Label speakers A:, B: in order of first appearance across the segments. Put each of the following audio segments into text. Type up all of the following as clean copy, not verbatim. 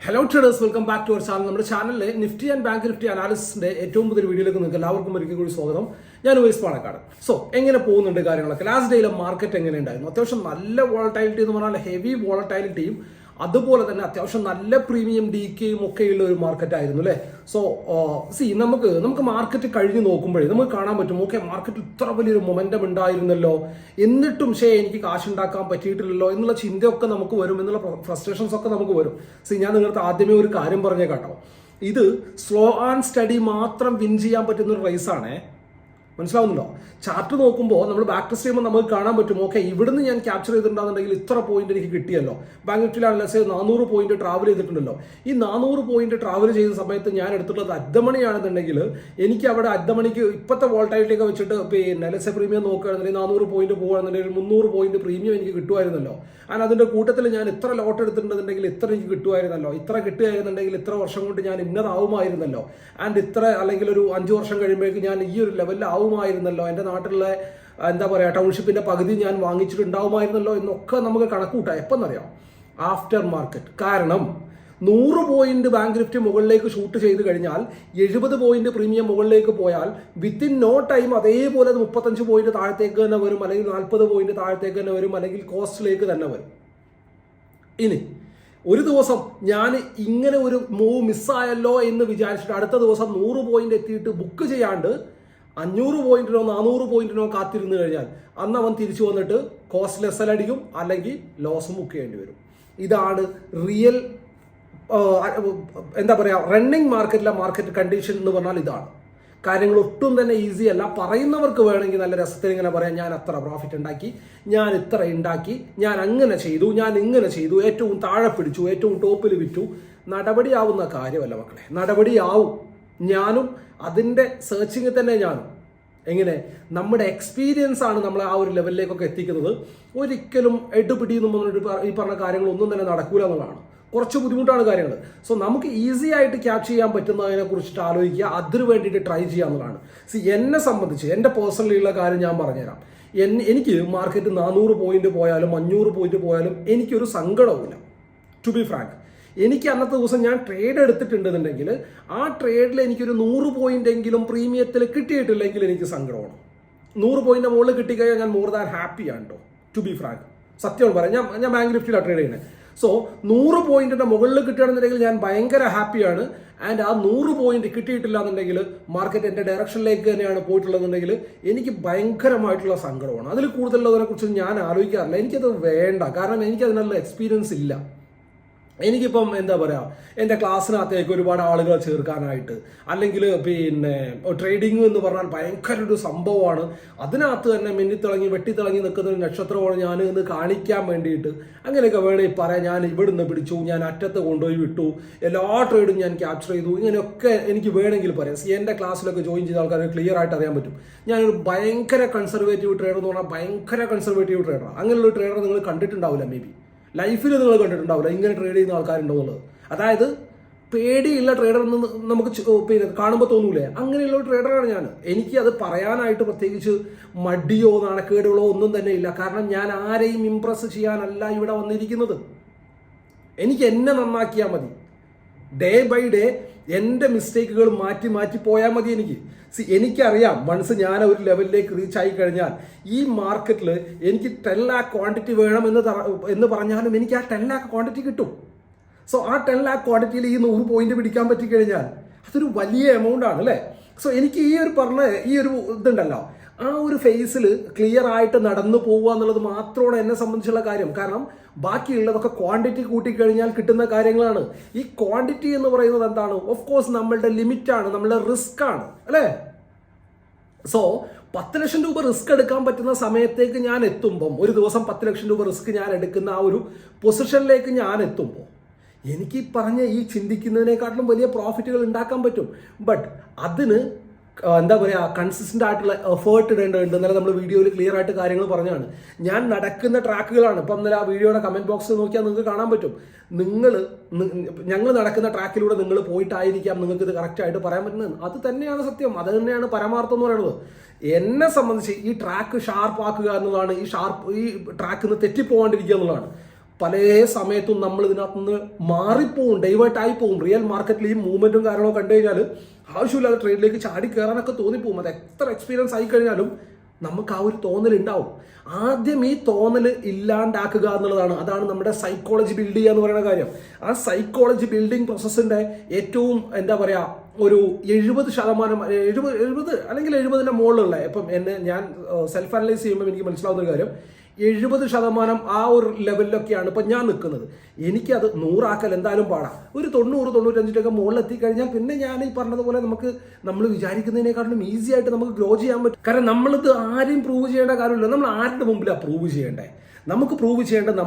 A: Hello traders, welcome back to our channel. നമ്മുടെ ചാനലിലെ Nifty and Bank Nifty അനാലിസിന്റെ ഏറ്റവും പുതിയ വീഡിയോയിലേക്ക് നിങ്ങൾക്ക് എല്ലാവർക്കും ഒരിക്കൽ കൂടി സ്വാഗതം. ഞാൻ ഉവൈസ് പാണക്കാട്. എങ്ങനെ പോകുന്നുണ്ട് കാര്യങ്ങളൊക്കെ? ലാസ്റ്റ് ഡേയിലെ മാർക്കറ്റ് എങ്ങനെ ഉണ്ടായിരുന്നു? അത്യാവശ്യം നല്ല വോളറ്റൈലിറ്റി എന്ന് പറഞ്ഞാൽ ഹെവി വോളറ്റൈലിറ്റിയും അതുപോലെ തന്നെ അത്യാവശ്യം നല്ല പ്രീമിയം DKയും ഒക്കെയുള്ള ഒരു മാർക്കറ്റ് ആയിരുന്നു അല്ലേ. നമുക്ക് മാർക്കറ്റ് കഴിഞ്ഞ് നോക്കുമ്പോഴേ നമുക്ക് കാണാൻ പറ്റും, ഓക്കെ മാർക്കറ്റിൽ ഇത്ര വലിയൊരു മൊമെന്റം ഉണ്ടായിരുന്നല്ലോ, എന്നിട്ടും എനിക്ക് കാശുണ്ടാക്കാൻ പറ്റിയിട്ടില്ലല്ലോ എന്നുള്ള ചിന്തയൊക്കെ നമുക്ക് വരും, എന്നുള്ള ഫ്രസ്ട്രേഷൻസ് ഒക്കെ നമുക്ക് വരും. ഞാൻ നിങ്ങൾക്ക് ആദ്യമേ ഒരു കാര്യം പറഞ്ഞേ കേട്ടോ, ഇത് സ്ലോ ആൻഡ് സ്റ്റഡി മാത്രം വിൻ ചെയ്യാൻ പറ്റുന്ന ഒരു റേസാണേ. മനസ്സിലാവുന്നുണ്ടോ? ചാർട്ട് നോക്കുമ്പോൾ നമ്മൾ ബാക്ക് ടെസ്റ്റ് ചെയ്യുമ്പോൾ നമുക്ക് കാണാൻ പറ്റും, ഓക്കെ ഇവിടുന്ന് ഞാൻ ക്യാപ്ചർ ചെയ്തിട്ടുണ്ടെന്നുണ്ടെങ്കിൽ ഇത്ര പോയിന്റ് എനിക്ക് കിട്ടിയല്ലോ. ബാങ്ക് നിഫ്റ്റിയിലാണെങ്കിൽ 400 പോയിന്റ് ട്രാവൽ ചെയ്തിട്ടുണ്ടല്ലോ. ഈ 400 പോയിന്റ് ട്രാവൽ ചെയ്ത സമയത്ത് ഞാൻ എടുത്തിട്ടുള്ളത് അദ്ദമണിയാണെന്നുണ്ടെങ്കിൽ എനിക്ക് അവിടെ അദ്ദമണിക്ക് ഇപ്പോഴത്തെ വോൾട്ടൈലിറ്റിയൊക്കെ വെച്ചിട്ട് ലെസെ പ്രീമിയം നോക്കുകയാണെന്നുണ്ടെങ്കിൽ 400 പോയിന്റ് പോകുകയാണെന്നുണ്ടെങ്കിൽ 300 പോയിന്റ് പ്രീമിയം എനിക്ക് കിട്ടുമായിരുന്നല്ലോ. ആൻഡ് അതിന്റെ കൂട്ടത്തിൽ ഞാൻ ഇത്ര ലോട്ട് എടുത്തിട്ടുണ്ടെന്നുണ്ടെങ്കിൽ ഇത്ര എനിക്ക് കിട്ടുമായിരുന്നല്ലോ, ഇത്ര കിട്ടുകയായിരുന്നുണ്ടെങ്കിൽ ഇത്ര വർഷം കൊണ്ട് ഞാൻ ഇന്നതാവുമായിരുന്നല്ലോ, ആൻഡ് ഇത്ര അല്ലെങ്കിൽ ഒരു 5 വർഷം കഴിയുമ്പോഴേക്കും ഞാൻ ഈ ഒരു ലെവലിൽ ആവുമായിരുന്നല്ലോ, എൻ്റെ നാട്ടിലുള്ള ടൗൺഷിപ്പിന്റെ പകുതി ഞാൻ വാങ്ങിച്ചിട്ടുണ്ടാവുമായിരുന്നല്ലോ എന്നൊക്കെ നമുക്ക് കണക്കൂട്ടാം. എപ്പം എന്നറിയാം? After market. കാരണം 100 പോയിന്റ് ബാങ്ക് നിഫ്റ്റി മുകളിലേക്ക് ഷൂട്ട് ചെയ്ത് കഴിഞ്ഞാൽ 70 പോയിന്റ് പ്രീമിയം മുകളിലേക്ക് പോയാൽ വിത്തിൻ നോ ടൈം അതേപോലെ 35 പോയിന്റ് താഴത്തേക്ക് തന്നെ വരും, അല്ലെങ്കിൽ 40 പോയിന്റ് താഴത്തേക്ക് തന്നെ വരും, അല്ലെങ്കിൽ കോസ്റ്റിലേക്ക് തന്നെ വരും. ഇനി ഒരു ദിവസം ഞാൻ ഇങ്ങനെ ഒരു മൂവ് മിസ്സായല്ലോ എന്ന് വിചാരിച്ചിട്ട് അടുത്ത ദിവസം 100 പോയിന്റ് എത്തിയിട്ട് ബുക്ക് ചെയ്യാണ്ട് 500 പോയിന്റിനോ 400 പോയിന്റിനോ കാത്തിരുന്ന് കഴിഞ്ഞാൽ അന്ന് അവൻ തിരിച്ചു വന്നിട്ട് കോസ്റ്റ് ലെസ്സൽ അടിക്കും, അല്ലെങ്കിൽ ലോസും ബുക്ക് ചെയ്യേണ്ടി വരും. ഇതാണ് റിയൽ റണ്ണിങ് മാർക്കറ്റിലെ മാർക്കറ്റ് കണ്ടീഷൻ എന്ന് പറഞ്ഞാൽ ഇതാണ്. കാര്യങ്ങൾ ഒട്ടും തന്നെ ഈസി അല്ല. പറയുന്നവർക്ക് വേണമെങ്കിൽ നല്ല രസത്തിൽ ഇങ്ങനെ പറയാം, ഞാൻ അത്ര പ്രോഫിറ്റ് ഉണ്ടാക്കി, ഞാൻ ഇത്ര ഉണ്ടാക്കി, ഞാൻ അങ്ങനെ ചെയ്തു, ഞാൻ ഇങ്ങനെ ചെയ്തു, ഏറ്റവും താഴെ പിടിച്ചു, ഏറ്റവും ടോപ്പിൽ വിറ്റു. നടപടിയാവുന്ന കാര്യമല്ല മക്കളെ, നടപടിയാവും. ഞാനും അതിൻ്റെ സെർച്ചിങ്ങിൽ തന്നെ ഞാനും. എങ്ങനെ? നമ്മുടെ എക്സ്പീരിയൻസ് ആണ് നമ്മളെ ആ ഒരു ലെവലിലേക്കൊക്കെ എത്തിക്കുന്നത്. ഒരിക്കലും എടുപിടി എന്ന് പറഞ്ഞിട്ട് ഈ പറഞ്ഞ കാര്യങ്ങളൊന്നും തന്നെ നടക്കൂല എന്നുള്ളതാണ്. കുറച്ച് ബുദ്ധിമുട്ടാണ് കാര്യങ്ങൾ. നമുക്ക് ഈസി ആയിട്ട് ക്യാപ്ചർ ചെയ്യാൻ പറ്റുന്നതിനെ കുറിച്ചിട്ട് ആലോചിക്കുക, അതിന് വേണ്ടിയിട്ട് ട്രൈ ചെയ്യുക എന്നുള്ളതാണ്. എന്നെ സംബന്ധിച്ച് എൻ്റെ പേഴ്സണലി ഉള്ള കാര്യം ഞാൻ പറഞ്ഞുതരാം. എനിക്ക് മാർക്കറ്റ് 400 പോയിന്റ് പോയാലും 500 പോയിന്റ് പോയാലും എനിക്കൊരു സങ്കടവുമില്ല. ടു ബി ഫ്രാങ്ക്, എനിക്ക് അന്നത്തെ ദിവസം ഞാൻ ട്രേഡ് എടുത്തിട്ടുണ്ടെന്നുണ്ടെങ്കിൽ ആ ട്രേഡിൽ എനിക്കൊരു 100 പോയിന്റ് എങ്കിലും പ്രീമിയത്തിൽ കിട്ടിയിട്ടില്ലെങ്കിൽ എനിക്ക് സങ്കടമാണ്. 100 പോയിന്റ് മുകളിൽ കിട്ടിക്കഴിഞ്ഞാൽ ഞാൻ മോർ ദാൻ ഹാപ്പിയാണ് കേട്ടോ. ടു ബി ഫ്രാങ്ക്, സത്യം പറയാം. ഞാൻ ബാങ്ക് നിഫ്റ്റിയിലാണ് ട്രേഡ് ചെയ്യുന്നത്. 100 പോയിന്റിന്റെ മുകളിൽ കിട്ടുകയാണെന്നുണ്ടെങ്കിൽ ഞാൻ ഭയങ്കര ഹാപ്പിയാണ്. ആൻഡ് ആ 100 പോയിന്റ് കിട്ടിയിട്ടില്ല എന്നുണ്ടെങ്കിൽ മാർക്കറ്റ് എൻ്റെ ഡയറക്ഷനിലേക്ക് തന്നെയാണ് പോയിട്ടുള്ളതെന്നുണ്ടെങ്കിൽ എനിക്ക് ഭയങ്കരമായിട്ടുള്ള സങ്കടമാണ്. അതിൽ കൂടുതലുള്ളതിനെ കുറിച്ച് ഞാൻ ആലോചിക്കാറില്ല. എനിക്കത് വേണ്ട, കാരണം എനിക്ക് അതിനുള്ള എക്സ്പീരിയൻസ് ഇല്ല. എനിക്കിപ്പം എൻ്റെ ക്ലാസ്സിനകത്തേക്ക് ഒരുപാട് ആളുകൾ ചേർക്കാനായിട്ട്, അല്ലെങ്കിൽ ട്രേഡിംഗ് എന്ന് പറഞ്ഞാൽ ഭയങ്കര ഒരു സംഭവമാണ്, അതിനകത്ത് തന്നെ മിന്നിത്തിളങ്ങി വെട്ടിത്തിളങ്ങി നിൽക്കുന്ന ഒരു നക്ഷത്രമാണ് ഞാൻ എന്ന് കാണിക്കാൻ വേണ്ടിയിട്ട് അങ്ങനെയൊക്കെ വേണമെങ്കിൽ പറയാം. ഞാൻ ഇവിടുന്ന് പിടിച്ചു, ഞാൻ അറ്റത്ത് കൊണ്ടുപോയി വിട്ടു, എല്ലാ ട്രേഡും ഞാൻ ക്യാപ്ചർ ചെയ്തു, ഇങ്ങനെയൊക്കെ എനിക്ക് വേണമെങ്കിൽ പറയാം. എൻ്റെ ക്ലാസ്സിലൊക്കെ ജോയിൻ ചെയ്ത ആൾക്കാർക്ക് ക്ലിയർ ആയിട്ട് അറിയാൻ പറ്റും. ഞാനൊരു ഭയങ്കര കൺസർവേറ്റീവ് ട്രേഡർ എന്ന് പറഞ്ഞാൽ ഭയങ്കര കൺസർവേറ്റീവ് ട്രേഡർ. അങ്ങനെയുള്ള ട്രേഡർ നിങ്ങൾ കണ്ടിട്ടുണ്ടാവില്ല, മേ ബി ലൈഫിൽ നിങ്ങൾ കണ്ടിട്ടുണ്ടാവില്ല ഇങ്ങനെ ട്രേഡ് ചെയ്യുന്ന ആൾക്കാരുണ്ടെന്നുള്ളത്. അതായത് പേടിയുള്ള ട്രേഡർ എന്ന് നമുക്ക് കാണുമ്പോൾ തോന്നൂലേ, അങ്ങനെയുള്ള ട്രേഡറാണ് ഞാൻ. എനിക്ക് അത് പറയാനായിട്ട് പ്രത്യേകിച്ച് മടിയോ നാണക്കേടുകളോ ഒന്നും തന്നെ ഇല്ല. കാരണം ഞാൻ ആരെയും ഇംപ്രസ് ചെയ്യാനല്ല ഇവിടെ വന്നിരിക്കുന്നത്. എനിക്ക് എന്നെ നന്നാക്കിയാൽ മതി. ഡേ ബൈ ഡേ എൻ്റെ മിസ്റ്റേക്കുകൾ മാറ്റി മാറ്റി പോയാൽ മതി. എനിക്കറിയാം, വൺസ് ഞാൻ ഒരു ലെവലിലേക്ക് റീച്ച് ആയി കഴിഞ്ഞാൽ ഈ മാർക്കറ്റിൽ എനിക്ക് 10 lakh ക്വാണ്ടിറ്റി വേണം എന്ന് പറഞ്ഞാലും എനിക്ക് ആ 10 lakh ക്വാണ്ടിറ്റി കിട്ടും. ആ 10 lakh ക്വാണ്ടിറ്റിയിൽ ഈ 100 പോയിന്റ് പിടിക്കാൻ പറ്റിക്കഴിഞ്ഞാൽ അതൊരു വലിയ എമൗണ്ട് ആണ് അല്ലേ. എനിക്ക് ഈ ഒരു ഇതുണ്ടല്ലോ, ആ ഒരു ഫേസിൽ ക്ലിയർ ആയിട്ട് നടന്നു പോവുക എന്നുള്ളത് മാത്രമാണ് എന്നെ സംബന്ധിച്ചുള്ള കാര്യം. കാരണം ബാക്കിയുള്ളതൊക്കെ ക്വാണ്ടിറ്റി കൂട്ടിക്കഴിഞ്ഞാൽ കിട്ടുന്ന കാര്യങ്ങളാണ്. ഈ ക്വാണ്ടിറ്റി എന്ന് പറയുന്നത് എന്താണ്? ഓഫ് കോഴ്സ് നമ്മളുടെ ലിമിറ്റാണ്, നമ്മളുടെ റിസ്ക് ആണ് അല്ലേ. 10 ലക്ഷം രൂപ റിസ്ക് എടുക്കാൻ പറ്റുന്ന സമയത്തേക്ക് ഞാൻ എത്തുമ്പം, ഒരു ദിവസം 10 ലക്ഷം രൂപ റിസ്ക് ഞാൻ എടുക്കുന്ന ആ ഒരു പൊസിഷനിലേക്ക് ഞാൻ എത്തുമ്പോൾ എനിക്ക് ഈ ചിന്തിക്കുന്നതിനെക്കാട്ടിലും വലിയ പ്രോഫിറ്റുകൾ ഉണ്ടാക്കാൻ പറ്റും. ബട്ട് അതിന് കൺസിസ്റ്റന്റ് ആയിട്ടുള്ള എഫേർട്ട് ഇടേണ്ടതുണ്ട്. ഇന്നലെ നമ്മൾ വീഡിയോയിൽ ക്ലിയർ ആയിട്ട് കാര്യങ്ങൾ പറഞ്ഞാണ്. ഞാൻ നടക്കുന്ന ട്രാക്കുകളാണ്. ഇപ്പം ഇന്നലെ ആ വീഡിയോയുടെ കമന്റ് ബോക്സ് നോക്കിയാൽ നിങ്ങൾക്ക് കാണാൻ പറ്റും. ഞങ്ങൾ നടക്കുന്ന ട്രാക്കിലൂടെ നിങ്ങൾ പോയിട്ടായിരിക്കാം നിങ്ങൾക്ക് ഇത് കറക്റ്റ് ആയിട്ട് പറയാൻ പറ്റുന്നത്. അത് തന്നെയാണ് സത്യം, അത് തന്നെയാണ് പരമാർത്ഥം എന്ന് പറയുന്നത്. എന്നെ സംബന്ധിച്ച് ഈ ട്രാക്ക് ഷാർപ്പ് ആക്കുക എന്നുള്ളതാണ്, ഈ ട്രാക്കിൽ നിന്ന് തെറ്റിപ്പോകാണ്ടിരിക്കുക എന്നുള്ളതാണ്. പല സമയത്തും നമ്മൾ ഇതിനകത്ത് നിന്ന് മാറിപ്പോവും, ഡൈവേർട്ടായി പോവും. റിയൽ മാർക്കറ്റിൽ ഈ മൂവ്മെന്റും കാര്യങ്ങളൊക്കെ കണ്ടു കഴിഞ്ഞാൽ ആവശ്യമില്ലാതെ ട്രേഡിലേക്ക് ചാടി കയറാനൊക്കെ തോന്നിപ്പോവും. അത് എത്ര എക്സ്പീരിയൻസ് ആയി കഴിഞ്ഞാലും നമുക്ക് ആ ഒരു തോന്നൽ ഉണ്ടാവും. ആദ്യം ഈ തോന്നൽ ഇല്ലാണ്ടാക്കുക എന്നുള്ളതാണ്. അതാണ് നമ്മുടെ സൈക്കോളജി ബിൽഡ് ചെയ്യുക എന്ന് പറയുന്ന കാര്യം. ആ സൈക്കോളജി ബിൽഡിംഗ് പ്രോസസ്സിന്റെ ഏറ്റവും എന്താ പറയാ ഒരു 70% അല്ലെങ്കിൽ 70ന്റെ മുകളിലുള്ള, ഇപ്പം ഞാൻ സെൽഫ് അനലൈസ് ചെയ്യുമ്പോൾ എനിക്ക് മനസ്സിലാവുന്ന ഒരു കാര്യം 70% ആ ഒരു ലെവലിലൊക്കെയാണ് ഇപ്പം ഞാൻ നിൽക്കുന്നത്. എനിക്കത് 100 ആക്കൽ എന്തായാലും പാടാം. ഒരു 90-95 മുകളിൽ എത്തിക്കഴിഞ്ഞാൽ പിന്നെ ഞാൻ ഈ പറഞ്ഞതുപോലെ നമ്മൾ വിചാരിക്കുന്നതിനേക്കാളും ഈസി ആയിട്ട് നമുക്ക് ഗ്രോ ചെയ്യാൻ പറ്റും. കാരണം നമ്മളിത് ആരെയും പ്രൂവ് ചെയ്യേണ്ട കാര്യമില്ല. നമ്മൾ ആരുടെ മുമ്പിലാണ് പ്രൂവ് ചെയ്യേണ്ടത്? നമുക്ക് പ്രൂവ് ചെയ്യേണ്ടത്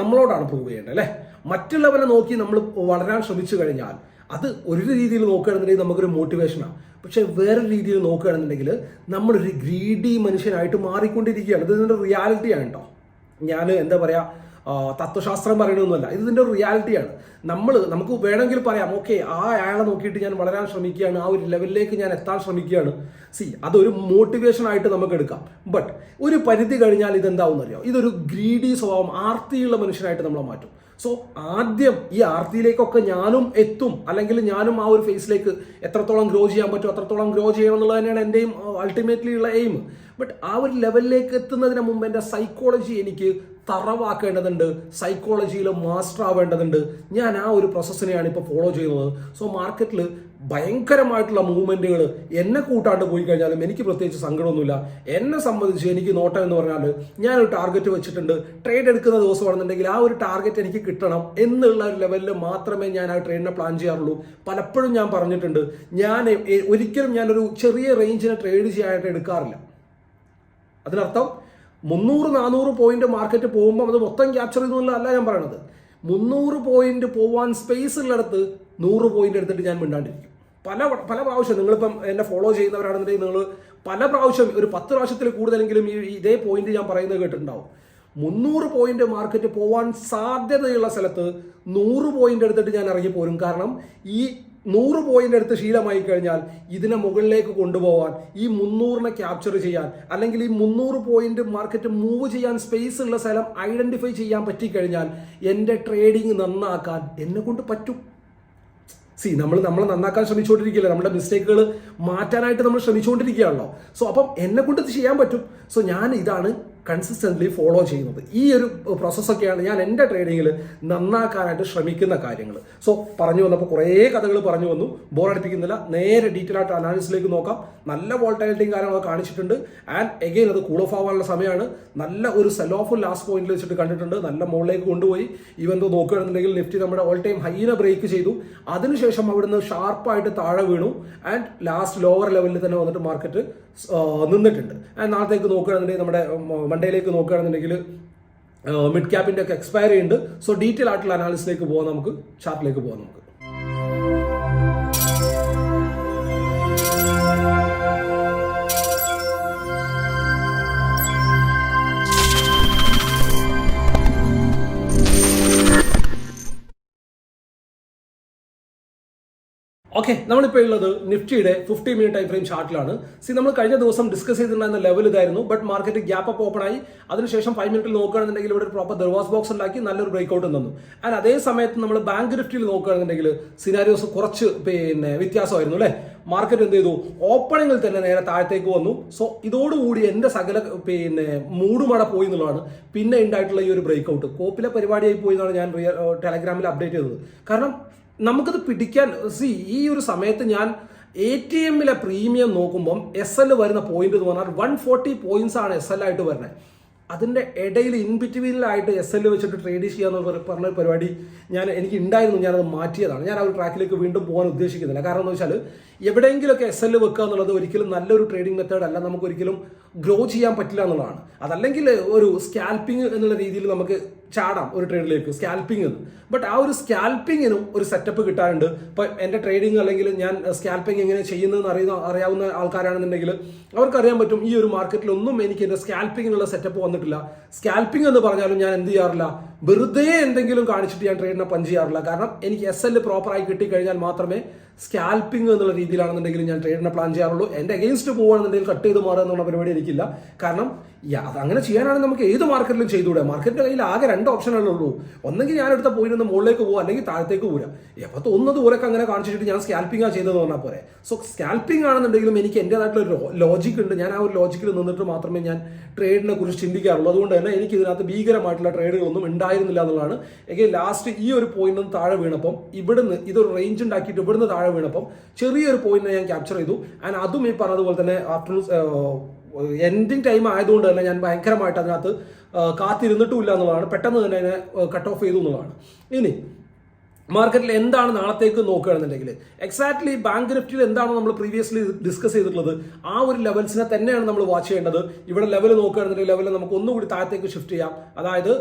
A: നമ്മളോടാണ് പ്രൂവ് ചെയ്യേണ്ടത് അല്ലേ? മറ്റുള്ളവരെ നോക്കി നമ്മൾ വളരാൻ ശ്രമിച്ചു കഴിഞ്ഞാൽ അത് ഒരു രീതിയിൽ നോക്കുകയാണെന്നുണ്ടെങ്കിൽ നമുക്കൊരു മോട്ടിവേഷനാണ്. പക്ഷെ വേറൊരു രീതിയിൽ നോക്കുകയാണെന്നുണ്ടെങ്കിൽ നമ്മളൊരു ഗ്രീഡി മനുഷ്യനായിട്ട് മാറിക്കൊണ്ടിരിക്കുകയാണ്. ഇത് ഇതിൻ്റെ റിയാലിറ്റിയാണ് കേട്ടോ. ഞാൻ എന്താ പറയുക, തത്വശാസ്ത്രം പറയണമെന്നല്ല, ഇത് ഇതിൻ്റെ ഒരു റിയാലിറ്റിയാണ്. നമുക്ക് വേണമെങ്കിൽ പറയാം, ഓക്കെ അയാളെ നോക്കിയിട്ട് ഞാൻ വളരാൻ ശ്രമിക്കുകയാണ്, ആ ഒരു ലെവലിലേക്ക് ഞാൻ എത്താൻ ശ്രമിക്കുകയാണ്. അതൊരു മോട്ടിവേഷൻ ആയിട്ട് നമുക്ക് എടുക്കാം. ബട്ട് ഒരു പരിധി കഴിഞ്ഞാൽ ഇതെന്താവുന്നറിയോ, ഇതൊരു ഗ്രീഡി സ്വഭാവം, ആർത്തിയുള്ള മനുഷ്യനായിട്ട് നമ്മളെ മാറ്റും. സോ ആദ്യം ഈ ആർത്തിയിലേക്കൊക്കെ ഞാനും എത്തും, അല്ലെങ്കിൽ ഞാനും ആ ഒരു ഫേസിലേക്ക് എത്രത്തോളം ഗ്രോ ചെയ്യാൻ പറ്റും അത്രത്തോളം ഗ്രോ ചെയ്യണം എന്നുള്ളത് തന്നെയാണ് എൻ്റെയും അൾട്ടിമേറ്റ്ലി ഉള്ള എയിം. ബട്ട് ആ ഒരു ലെവലിലേക്ക് എത്തുന്നതിന് മുമ്പ് എൻ്റെ സൈക്കോളജി എനിക്ക് തറവാക്കേണ്ടതുണ്ട്, സൈക്കോളജിയിൽ മാസ്റ്റർ ആവേണ്ടതുണ്ട്. ഞാൻ ആ ഒരു പ്രോസസ്സിനെയാണ് ഇപ്പോൾ ഫോളോ ചെയ്യുന്നത്. സോ മാർക്കറ്റിൽ ഭയങ്കരമായിട്ടുള്ള മൂവ്മെന്റുകൾ എന്നെ കൂട്ടാണ്ട് പോയി കഴിഞ്ഞാലും എനിക്ക് പ്രത്യേകിച്ച് സങ്കടമൊന്നുമില്ല. എന്നെ സംബന്ധിച്ച് എനിക്ക് നോട്ടം എന്ന് പറഞ്ഞാൽ ഞാനൊരു ടാർഗറ്റ് വെച്ചിട്ടുണ്ട്. ട്രേഡ് എടുക്കുന്ന ദിവസമാണെന്നുണ്ടെങ്കിൽ ആ ഒരു ടാർഗറ്റ് എനിക്ക് കിട്ടണം എന്നുള്ള ഒരു ലെവലിൽ മാത്രമേ ഞാൻ ആ ട്രേഡിനെ പ്ലാൻ ചെയ്യാറുള്ളൂ. പലപ്പോഴും ഞാൻ പറഞ്ഞിട്ടുണ്ട്, ഒരിക്കലും ഞാനൊരു ചെറിയ റേഞ്ചിനെ ട്രേഡ് ചെയ്യാനായിട്ട് എടുക്കാറില്ല. അതിനർത്ഥം 300-400 പോയിന്റ് മാർക്കറ്റ് പോകുമ്പോൾ അത് മൊത്തം ക്യാപ്ചർ ചെയ്യുന്നതല്ല ഞാൻ പറയണത്. 300 പോയിന്റ് പോവാൻ സ്പേസ് ഉള്ളിടത്ത് 100 പോയിന്റ് എടുത്തിട്ട് ഞാൻ മിണ്ടാണ്ടിരിക്കും. പല പ്രാവശ്യം നിങ്ങളിപ്പം എന്നെ ഫോളോ ചെയ്യുന്നവരാണെന്നുണ്ടെങ്കിൽ നിങ്ങൾ പല പ്രാവശ്യം, ഒരു 10 പ്രാവശ്യത്തിൽ കൂടുതലെങ്കിലും ഇതേ പോയിന്റ് ഞാൻ പറയുന്നത് കേട്ടിട്ടുണ്ടാവും. 300 പോയിന്റ് മാർക്കറ്റ് പോവാൻ സാധ്യതയുള്ള സ്ഥലത്ത് 100 പോയിന്റ് എടുത്തിട്ട് ഞാൻ ഇറങ്ങിപ്പോരും. കാരണം ഈ 100 പോയിന്റ് എടുത്ത് ശീലമായി കഴിഞ്ഞാൽ ഇതിനെ മുകളിലേക്ക് കൊണ്ടുപോകാൻ, ഈ 300നെ ക്യാപ്ചർ ചെയ്യാൻ, അല്ലെങ്കിൽ ഈ 300 പോയിന്റ് മാർക്കറ്റ് മൂവ് ചെയ്യാൻ സ്പേസ് ഉള്ള സ്ഥലം ഐഡന്റിഫൈ ചെയ്യാൻ പറ്റിക്കഴിഞ്ഞാൽ എൻ്റെ ട്രേഡിങ് നന്നാക്കാൻ എന്നെ കൊണ്ട് പറ്റും. നമ്മൾ നന്നാക്കാൻ ശ്രമിച്ചുകൊണ്ടിരിക്കുകയല്ലേ, നമ്മുടെ മിസ്റ്റേക്കുകൾ മാറ്റാനായിട്ട് നമ്മൾ ശ്രമിച്ചുകൊണ്ടിരിക്കുകയാണല്ലോ. സോ അപ്പം എന്നെ കൊണ്ട് ഇത് ചെയ്യാൻ പറ്റും. സോ ഞാൻ ഇതാണ് കൺസിസ്റ്റൻ്റ്ലി ഫോളോ ചെയ്യുന്നത്. ഈ ഒരു പ്രോസസ്സൊക്കെയാണ് ഞാൻ എൻ്റെ ട്രേഡിങ്ങിൽ നന്നാക്കാനായിട്ട് ശ്രമിക്കുന്ന കാര്യങ്ങൾ. സോ പറഞ്ഞു വന്നപ്പോൾ കുറേ കഥകൾ പറഞ്ഞു വന്നു, ബോറടിപ്പിക്കുന്നില്ല. നേരെ ഡീറ്റെയിൽ ആയിട്ട് അനാലിസിലേക്ക് നോക്കാം. നല്ല വോൾട്ടാലിറ്റിയും കാര്യങ്ങളൊക്കെ കാണിച്ചിട്ടുണ്ട്. ആൻഡ് എഗെയിൻ അത് കൂൾ ഓഫ് ആവാനുള്ള സമയമാണ്. നല്ല ഒരു സെൽ ഓഫ് ലാസ്റ്റ് പോയിന്റിൽ വെച്ചിട്ട് കണ്ടിട്ടുണ്ട്, നല്ല മുകളിലേക്ക് കൊണ്ടുപോയി. ഈവൻ തോ നോക്കുകയാണെന്നുണ്ടെങ്കിൽ നിഫ്റ്റി നമ്മുടെ ഓൾ ടൈം ഹൈനെ ബ്രേക്ക് ചെയ്തു. അതിനുശേഷം അവിടുന്ന് ഷാർപ്പായിട്ട് താഴെ വീണു. ആൻഡ് ലാസ്റ്റ് ലോവർ ലെവലിൽ തന്നെ വന്നിട്ട് മാർക്കറ്റ് നിന്നിട്ടുണ്ട്. ആൻഡ് നാളത്തേക്ക് നോക്കുകയാണെന്നുണ്ടെങ്കിൽ നമ്മുടെ മൺഡേയിലേക്ക് നോക്കുകയാണെന്നുണ്ടെങ്കിൽ മിഡ് ക്യാപ്പിന്റെ ഒക്കെ എക്സ്പയറി ഉണ്ട്. സോ ഡീറ്റെയിൽ ആയിട്ടുള്ള അനാലിസിലേക്ക് പോകാം, നമുക്ക് ചാർട്ടിലേക്ക് പോകാം. നമുക്ക് ഓക്കെ, നമ്മളിപ്പോൾ ഉള്ളത് നിഫ്റ്റിയുടെ 50 മിനിറ്റ് ടൈം ഫ്രെയിം ചാർട്ടിലാണ്. നമ്മൾ കഴിഞ്ഞ ദിവസം ഡിസ്കസ് ചെയ്തിട്ടുണ്ടായിരുന്ന ലെവൽ ഇതായിരുന്നു. But market gap up open ആയി. അതിനുശേഷം 5 മിനിറ്റിൽ നോക്കുകയാണെന്നുണ്ടെങ്കിൽ ഇവിടെ ഒരു പ്രോപ്പർ ദർവാസ് ബോക്സ് ഉണ്ടാക്കി നല്ലൊരു ബ്രേക്ക്ഔട്ട് തന്നു. ആൻഡ് അതേ സമയത്ത് നമ്മൾ ബാങ്ക് നിഫ്റ്റിയിൽ നോക്കുകയാണെന്നുണ്ടെങ്കിൽ സിനാരിയോസ് കുറച്ച് വ്യത്യാസമായിരുന്നു അല്ലേ. മാർക്കറ്റ് എന്ത് ചെയ്തു, ഓപ്പണിങ്ങിൽ തന്നെ നേരെ താഴത്തേക്ക് വന്നു. സോ ഇതോടുകൂടി എൻ്റെ സകല മൂടുമട പോയി എന്നുള്ളതാണ് പിന്നെ ഉണ്ടായിട്ടുള്ള ഈ ഒരു ബ്രേക്ക്ഔട്ട്. കോപ്പിലെ പരിപാടിയായി പോയി എന്നാണ് ഞാൻ ടെലഗ്രാമിൽ അപ്ഡേറ്റ് ചെയ്തത്. കാരണം നമുക്കത് പിടിക്കാൻ ഈ ഒരു സമയത്ത് ഞാൻ ATM പ്രീമിയം നോക്കുമ്പം SL വരുന്ന പോയിന്റ് എന്ന് പറഞ്ഞാൽ 140 പോയിന്റ്സ് ആണ് SL ആയിട്ട് വരുന്നത്. അതിൻ്റെ ഇടയിൽ ഇൻബിറ്റ്വീനിലായിട്ട് SL വെച്ചിട്ട് ട്രേഡ് ചെയ്യാന്ന് പറഞ്ഞ പരിപാടി എനിക്ക് ഉണ്ടായിരുന്നു. ഞാനത് മാറ്റിയതാണ്. ഞാൻ ആ ഒരു ട്രാക്കിലേക്ക് വീണ്ടും പോകാൻ ഉദ്ദേശിക്കുന്നില്ല. കാരണം എന്ന് വെച്ചാൽ എവിടെയെങ്കിലുമൊക്കെ SL വെക്കുക എന്നുള്ളത് ഒരിക്കലും നല്ലൊരു ട്രേഡിംഗ് മെത്തേഡ് അല്ല. നമുക്ക് ഒരിക്കലും ഗ്രോ ചെയ്യാൻ പറ്റില്ല എന്നുള്ളതാണ്. അതല്ലെങ്കിൽ ഒരു സ്കാൽപ്പിംഗ് എന്നുള്ള രീതിയിൽ നമുക്ക് ചാടാം ഒരു ട്രേഡിലേക്ക്, സ്കാൽപ്പിംഗ് എന്ന്. ബട്ട് ആ ഒരു സ്കാൽപ്പിങ്ങിനും ഒരു സെറ്റപ്പ് കിട്ടാറുണ്ട്. ഇപ്പം എൻ്റെ ട്രേഡിംഗ് അല്ലെങ്കിൽ ഞാൻ സ്കാൽപ്പിംഗ് എങ്ങനെ ചെയ്യുന്നതെന്ന് അറിയാവുന്ന ആൾക്കാരാണെന്നുണ്ടെങ്കിൽ അവർക്കറിയാൻ പറ്റും ഈ ഒരു മാർക്കറ്റിലൊന്നും എനിക്ക് എൻ്റെ സ്കാൽപ്പിങ്ങിനുള്ള സെറ്റപ്പ് വന്നിട്ടില്ല. സ്കാൽപ്പിംഗ് എന്ന് പറഞ്ഞാലും ഞാൻ എന്ത് ചെയ്യാറില്ല, വെറുതെ എന്തെങ്കിലും കാണിച്ചിട്ട് ഞാൻ ട്രേഡിനെ പഞ്ച് ചെയ്യാറില്ല. കാരണം എനിക്ക് SL പ്രോപ്പറായി കിട്ടിക്കഴിഞ്ഞാൽ മാത്രമേ സ്കാൽപ്പിംഗ് എന്നുള്ള രീതിയിലാണെന്നുണ്ടെങ്കിൽ ഞാൻ ട്രേഡിനെ പ്ലാൻ ചെയ്യാറുള്ളൂ. എൻ്റെ അഗെയിൻസ്റ്റ് പോകുകയാണെന്നുണ്ടെങ്കിൽ കട്ട് ചെയ്ത് മാറുക എന്നുള്ള പരിപാടി എനിക്കില്ല. കാരണം അതങ്ങനെ ചെയ്യാനാണെങ്കിൽ നമുക്ക് ഏത് മാർക്കറ്റിലും ചെയ്തുകൂടെ. മാർക്കറ്റിന്റെ കയ്യിൽ ആകെ 2 ഓപ്ഷനുകളേ ഉള്ളൂ. ഒന്നെങ്കിൽ ഞാൻ എടുത്ത പോയിന്റ് നിന്ന് മുകളിലേക്ക് പോകുക, അല്ലെങ്കിൽ താഴത്തേക്ക് പോരുക. എപ്പോൾ തോന്നുന്നത് പോലൊക്കെ അങ്ങനെ കാണിച്ചിട്ട് ഞാൻ സ്കാൽപ്പിംഗ് ചെയ്തതെന്ന് പറഞ്ഞാൽ പോരെ. സോ സ്കാൽപ്പിംഗ് ആണെന്നുണ്ടെങ്കിലും എനിക്ക് എൻ്റെതായിട്ടുള്ള ലോജിക് ഉണ്ട്. ഞാൻ ആ ഒരു ലോജിക്കിൽ നിന്നിട്ട് മാത്രമേ ഞാൻ ട്രേഡിനെ കുറിച്ച് ചിന്തിക്കാറുള്ളൂ. അതുകൊണ്ട് തന്നെ എനിക്ക് ഇതിനകത്ത് ഭീകരമായിട്ടുള്ള ട്രേഡുകളൊന്നും ഉണ്ടായിരുന്നില്ല എന്നുള്ളതാണ്. എങ്കിൽ ലാസ്റ്റ് ഈ ഒരു പോയിന്റ് നിന്ന് താഴെ വീണപ്പം ഇവിടുന്ന് ഇതൊരു റേഞ്ച് ഉണ്ടാക്കിയിട്ട് ഇവിടുന്ന് താഴെ വീണപ്പം ചെറിയൊരു പോയിന്റിനെ ഞാൻ ക്യാപ്ചർ ചെയ്തു. ആൻഡ് അതും ഈ പറഞ്ഞതുപോലെ തന്നെ ആഫ്റ്റർനൂൺ എൻഡിങ് ടൈം ആയതുകൊണ്ട് തന്നെ ഞാൻ ഭയങ്കരമായിട്ട് അതിനകത്ത് കാത്തിരുന്നിട്ടുമില്ല എന്നുള്ളതാണ്. പെട്ടെന്ന് തന്നെ അതിനെ കട്ട് ഓഫ് ചെയ്തു എന്നുള്ളതാണ്. ഇനി മാർക്കറ്റിൽ എന്താണ് നാളത്തേക്ക് നോക്കുകയാണെന്നുണ്ടെങ്കിൽ എക്സാക്ട്ലി ബാങ്ക് നിഫ്റ്റിയിൽ എന്താണ് നമ്മൾ പ്രീവിയസ്ലി ഡിസ്കസ് ചെയ്തിട്ടുള്ളത്, ആ ഒരു ലെവൽസിനെ തന്നെയാണ് നമ്മൾ വാച്ച് ചെയ്യേണ്ടത്. ഇവിടെ ലെവൽ നോക്കുകയാണെന്നുണ്ടെങ്കിൽ ലെവൽ നമുക്ക് ഒന്നുകൂടി താഴത്തേക്ക് ഷിഫ്റ്റ് ചെയ്യാം. അതായത്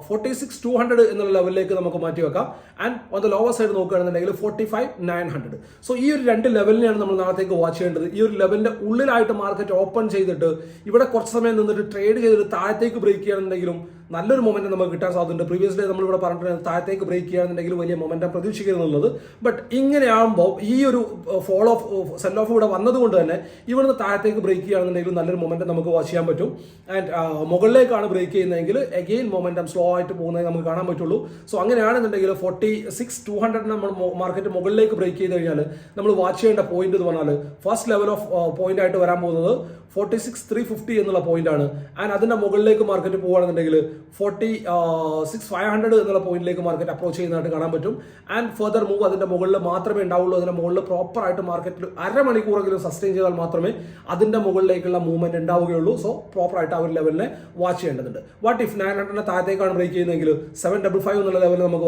A: 46,200 എന്നുള്ള ലെവലിലേക്ക് നമുക്ക് മാറ്റി വെക്കാം. And on the lower side നോക്കുകയാണെന്നുണ്ടെങ്കിൽ 45,900. സോ ഈ ഒരു 2 ലെവലിനെയാണ് നമ്മൾ നാളത്തേക്ക് വാച്ച് ചെയ്യേണ്ടത്. ഈ ഒരു ലെവലിന്റെ ഉള്ളിലായിട്ട് മാർക്കറ്റ് ഓപ്പൺ ചെയ്തിട്ട് ഇവിടെ കുറച്ച് സമയം നിന്നിട്ട് ട്രേഡ് ചെയ്തിട്ട് താഴത്തേക്ക് ബ്രേക്ക് ചെയ്യുകയാണെന്നുണ്ടെങ്കിലും നല്ലൊരു മൊമെന്റം നമുക്ക് കിട്ടാൻ സാധ്യതയുണ്ട്. പ്രീവിയസ് ഡേ നമ്മളിവിടെ പറഞ്ഞിട്ടുണ്ട് താഴത്തേക്ക് ബ്രേക്ക് ചെയ്യുകയാണെന്നുണ്ടെങ്കിൽ വലിയ മൊമെന്റം പ്രതീക്ഷിക്കുന്നുള്ളത്. ബട്ട് ഇങ്ങനെയാകുമ്പോൾ ഈ ഒരു ഫോൾ ഓഫ് സെൽ ഓഫ് ഇവിടെ വന്നതുകൊണ്ട് തന്നെ ഇവിടുന്ന് താഴത്തേക്ക് ബ്രേക്ക് ചെയ്യുകയാണെന്നുണ്ടെങ്കിൽ നല്ലൊരു മൊമെന്റം നമുക്ക് വാച്ച് ചെയ്യാൻ പറ്റും. ആൻഡ് മുകളിലേക്കാണ് ബ്രേക്ക് ചെയ്യുന്നതെങ്കിൽ അഗെയിൻ മൊമെന്റം സ്ലോ ആയിട്ട് പോകുന്നത് നമുക്ക് കാണാൻ പറ്റുള്ളൂ. സോ അങ്ങനെയാണെന്നുണ്ടെങ്കിൽ 46,200 നമ്മൾ മാർക്കറ്റ് മുകളിലേക്ക് ബ്രേക്ക് ചെയ്ത് കഴിഞ്ഞാൽ നമ്മൾ വാച്ച് ചെയ്യേണ്ട പോയിന്റ് എന്ന് പറഞ്ഞാൽ ഫസ്റ്റ് ലെവൽ ഓഫ് പോയിന്റ് ആയിട്ട് വരാൻ പോകുന്നത് 46,350 എന്നുള്ള പോയിന്റ് ആണ്. ആൻഡ് അതിന്റെ മുകളിലേക്ക് മാർക്കറ്റ് പോകുകയാണെന്നുണ്ടെങ്കിൽ 46,500 എന്നുള്ള പോയിന്റിലേക്ക് മാർക്കറ്റ് അപ്രോച്ച് ചെയ്യുന്നതായിട്ട് കാണാൻ പറ്റും. ആൻഡ് ഫർദർ മൂവ് അതിന്റെ മുകളിൽ മാത്രമേ ഉണ്ടാവുള്ളൂ. അതിന്റെ മുകളിൽ പ്രോപ്പർ ആയിട്ട് മാർക്കറ്റിൽ അരമണിക്കൂറെങ്കിലും സസ്റ്റെയിൻ ചെയ്താൽ മാത്രമേ അതിന്റെ മുകളിലേക്കുള്ള മൂവ്മെന്റ് ഉണ്ടാവുകയുള്ളൂ. സോ പ്രോപ്പർ ആയിട്ട് ആ ഒരു ലെവലിനെ വാച്ച് ചെയ്യേണ്ടതുണ്ട്. വാട്ട് ഇഫ് 900 താഴത്തേക്കാണ് ബ്രേക്ക് ചെയ്യുന്നതെങ്കിൽ 755 എന്നുള്ള ലെവലിൽ നമുക്ക്